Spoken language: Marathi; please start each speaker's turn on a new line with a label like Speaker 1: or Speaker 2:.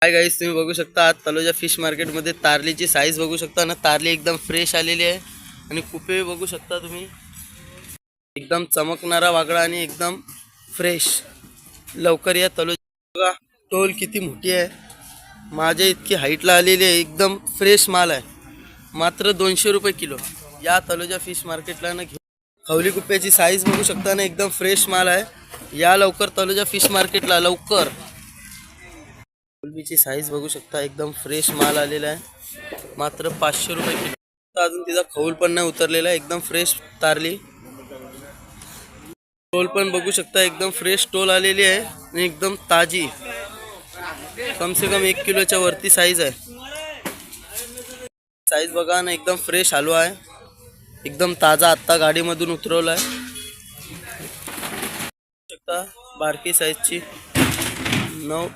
Speaker 1: हाय गाईस, तुम्ही बघू शकता आज तलोजा फिश मार्केटमध्ये तारलीची साईज बघू शकता ना. तारली एकदम फ्रेश आलेली आहे आणि कुपे बघू शकता तुम्ही, एकदम चमकणारा वागळा आणि एकदम फ्रेश. लवकर या तलोजा. बघा टोल किती मोठी आहे, माझ्या इतकी हाईटला आलेली आहे. एकदम फ्रेश माल आहे, मात्र 200 रुपये किलो. या तलोजा फिश मार्केटला ना घेऊ. खवली कुप्याची साईज बघू शकता ना, एकदम फ्रेश माल आहे. या लवकर तलोजा फिश मार्केटला लवकर. कोलंबीची साईज बघू शकता, एकदम फ्रेश माल आलेला आहे, मात्र 500 रुपये किलो. अजून तिचा खौल पण नाही उतरलेला आहे. एकदम फ्रेश तारली. टोल पण बघू शकता, एकदम फ्रेश टोल आलेली आहे आणि एकदम ताजी. कम से कम 1 किलोच्या वरती साईज आहे. साईज बघा ना, एकदम फ्रेश आलो आहे, एकदम ताजा. आत्ता गाडीमधून उतरवला आहे. शकता बारकी साईजची 9